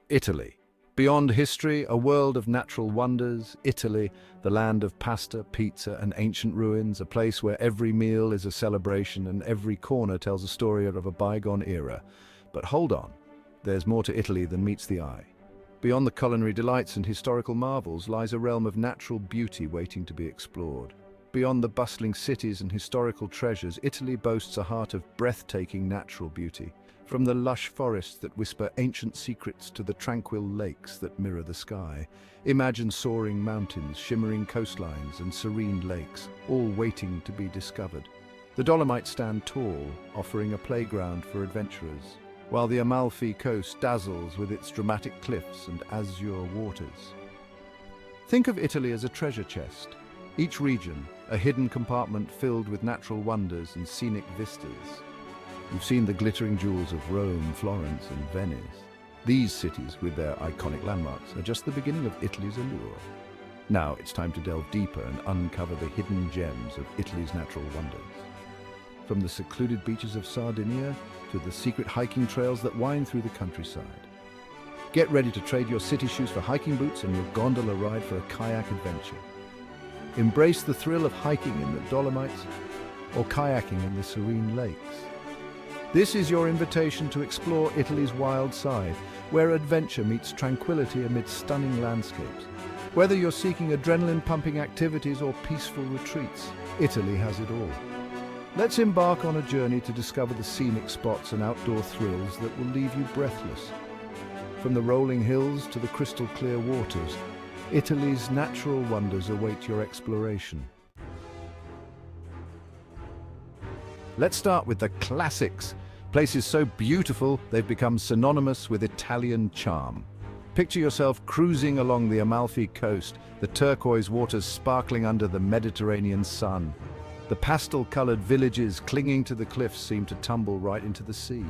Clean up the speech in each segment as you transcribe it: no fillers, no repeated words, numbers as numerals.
Italy. Beyond history, a world of natural wonders. Italy, the land of pasta, pizza, and ancient ruins, a place where every meal is a celebration and every corner tells a story of a bygone era. But hold on, there's more to Italy than meets the eye. Beyond the culinary delights and historical marvels lies a realm of natural beauty waiting to be explored. Beyond the bustling cities and historical treasures, Italy boasts a heart of breathtaking natural beauty. From the lush forests that whisper ancient secrets to the tranquil lakes that mirror the sky, imagine soaring mountains, shimmering coastlines, and serene lakes, all waiting to be discovered. The Dolomites stand tall, offering a playground for adventurers, while the Amalfi Coast dazzles with its dramatic cliffs and azure waters. Think of Italy as a treasure chest, each region a hidden compartment filled with natural wonders and scenic vistas. You've seen the glittering jewels of Rome, Florence, and Venice. These cities, with their iconic landmarks, are just the beginning of Italy's allure. Now it's time to delve deeper and uncover the hidden gems of Italy's natural wonders. From the secluded beaches of Sardinia to the secret hiking trails that wind through the countryside. Get ready to trade your city shoes for hiking boots and your gondola ride for a kayak adventure. Embrace the thrill of hiking in the Dolomites or kayaking in the serene lakes. This is your invitation to explore Italy's wild side, where adventure meets tranquility amid stunning landscapes. Whether you're seeking adrenaline-pumping activities or peaceful retreats, Italy has it all. Let's embark on a journey to discover the scenic spots and outdoor thrills that will leave you breathless. From the rolling hills to the crystal-clear waters, Italy's natural wonders await your exploration. Let's start with the classics. Places so beautiful, they've become synonymous with Italian charm. Picture yourself cruising along the Amalfi Coast, the turquoise waters sparkling under the Mediterranean sun. The pastel-colored villages clinging to the cliffs seem to tumble right into the sea.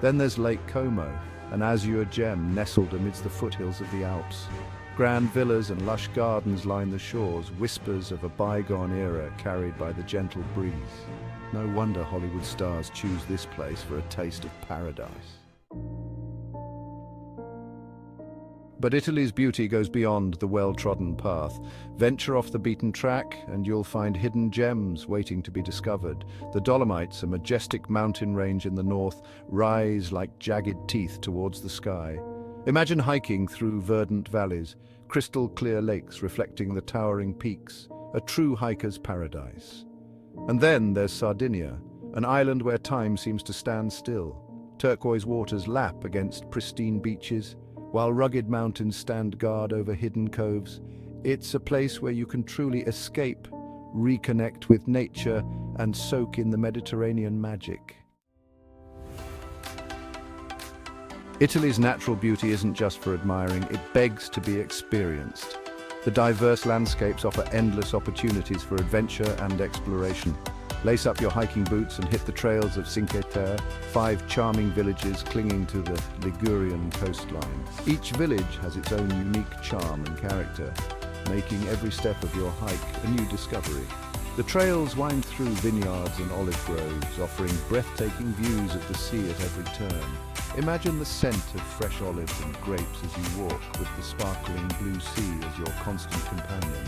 Then there's Lake Como, an azure gem nestled amidst the foothills of the Alps. Grand villas and lush gardens line the shores, whispers of a bygone era carried by the gentle breeze. No wonder Hollywood stars choose this place for a taste of paradise. But Italy's beauty goes beyond the well-trodden path. Venture off the beaten track and you'll find hidden gems waiting to be discovered. The Dolomites, a majestic mountain range in the north, rise like jagged teeth towards the sky. Imagine hiking through verdant valleys, crystal-clear lakes reflecting the towering peaks, a true hiker's paradise. And then there's Sardinia, an island where time seems to stand still. Turquoise waters lap against pristine beaches, while rugged mountains stand guard over hidden coves. It's a place where you can truly escape, reconnect with nature, and soak in the Mediterranean magic. Italy's natural beauty isn't just for admiring, it begs to be experienced. The diverse landscapes offer endless opportunities for adventure and exploration. Lace up your hiking boots and hit the trails of Cinque, Terre, 5 charming villages clinging to the Ligurian coastline. Each village has its own unique charm and character, making every step of your hike a new discovery. The trails wind through vineyards and olive groves, offering breathtaking views of the sea at every turn. Imagine the scent of fresh olives and grapes as you walk, with the sparkling blue sea as your constant companion.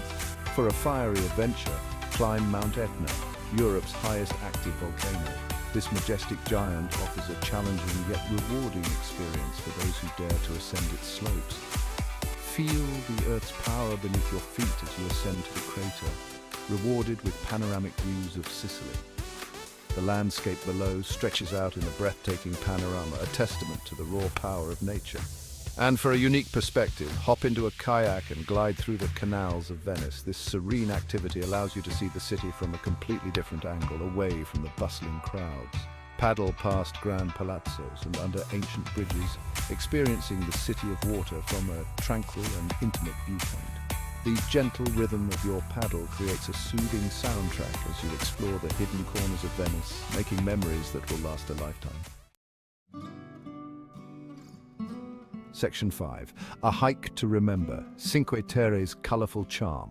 For a fiery adventure, climb Mount Etna, Europe's highest active volcano. This majestic giant offers a challenging yet rewarding experience for those who dare to ascend its slopes. Feel the Earth's power beneath your feet as you ascend to the crater, rewarded with panoramic views of Sicily. The landscape below stretches out in a breathtaking panorama, a testament to the raw power of nature. And for a unique perspective, hop into a kayak and glide through the canals of Venice. This serene activity allows you to see the city from a completely different angle, away from the bustling crowds. Paddle past grand palazzos and under ancient bridges, experiencing the city of water from a tranquil and intimate viewpoint. The gentle rhythm of your paddle creates a soothing soundtrack as you explore the hidden corners of Venice, making memories that will last a lifetime. Section 5. A hike to remember. Cinque Terre's colourful charm.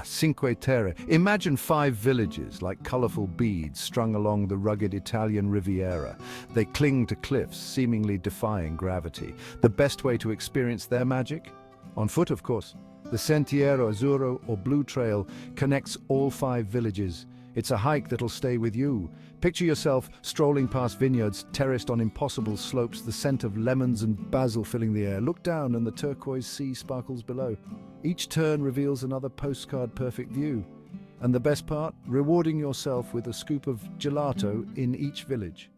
Cinque Terre. Imagine 5 villages like colourful beads strung along the rugged Italian Riviera. They cling to cliffs, seemingly defying gravity. The best way to experience their magic? On foot, of course. The Sentiero Azzurro, or Blue Trail, connects all 5 villages. It's a hike that'll stay with you. Picture yourself strolling past vineyards terraced on impossible slopes, the scent of lemons and basil filling the air. Look down and the turquoise sea sparkles below. Each turn reveals another postcard-perfect view. And the best part? Rewarding yourself with a scoop of gelato in each village.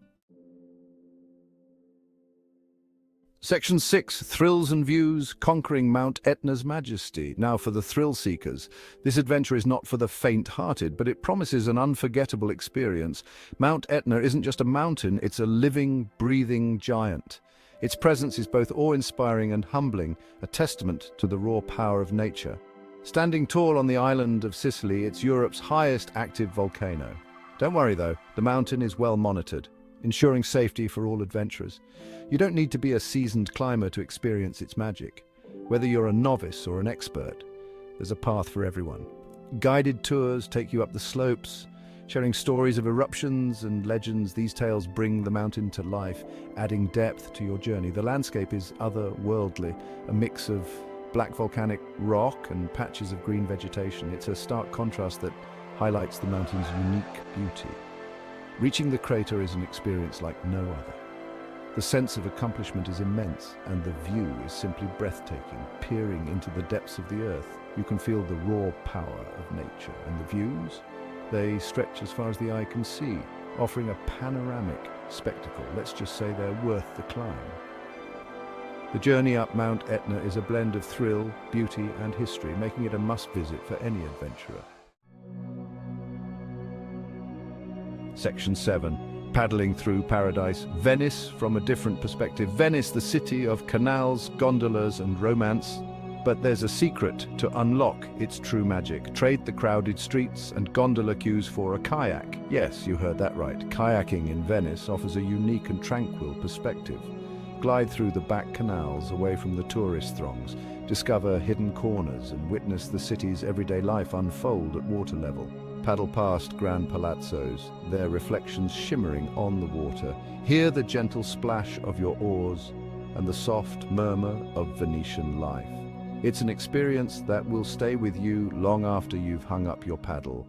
Section 6. Thrills and Views, conquering Mount Etna's majesty. Now for the thrill seekers. This adventure is not for the faint-hearted, but it promises an unforgettable experience. Mount Etna isn't just a mountain, it's a living, breathing giant. Its presence is both awe-inspiring and humbling, a testament to the raw power of nature. Standing tall on the island of Sicily, it's Europe's highest active volcano. Don't worry though, the mountain is well monitored, ensuring safety for all adventurers. You don't need to be a seasoned climber to experience its magic. Whether you're a novice or an expert, there's a path for everyone. Guided tours take you up the slopes, sharing stories of eruptions and legends. These tales bring the mountain to life, adding depth to your journey. The landscape is otherworldly, a mix of black volcanic rock and patches of green vegetation. It's a stark contrast that highlights the mountain's unique beauty. Reaching the crater is an experience like no other. The sense of accomplishment is immense, and the view is simply breathtaking. Peering into the depths of the earth, you can feel the raw power of nature. And the views? They stretch as far as the eye can see, offering a panoramic spectacle. Let's just say they're worth the climb. The journey up Mount Etna is a blend of thrill, beauty, and history, making it a must-visit for any adventurer. Section 7. Paddling through paradise. Venice from a different perspective. Venice, the city of canals, gondolas, and romance. But there's a secret to unlock its true magic. Trade the crowded streets and gondola queues for a kayak. Yes, you heard that right. Kayaking in Venice offers a unique and tranquil perspective. Glide through the back canals away from the tourist throngs. Discover hidden corners and witness the city's everyday life unfold at water level. Paddle past grand palazzos, their reflections shimmering on the water. Hear the gentle splash of your oars and the soft murmur of Venetian life. It's an experience that will stay with you long after you've hung up your paddle.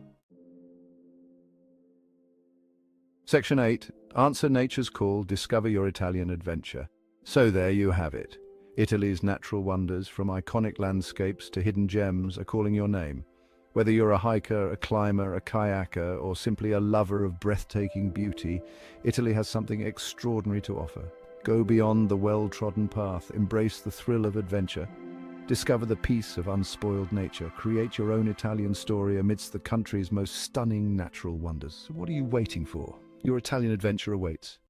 Section 8. Answer nature's call, discover your Italian adventure. So there you have it. Italy's natural wonders, from iconic landscapes to hidden gems, are calling your name. Whether you're a hiker, a climber, a kayaker, or simply a lover of breathtaking beauty, Italy has something extraordinary to offer. Go beyond the well-trodden path, embrace the thrill of adventure, discover the peace of unspoiled nature, create your own Italian story amidst the country's most stunning natural wonders. So what are you waiting for? Your Italian adventure awaits.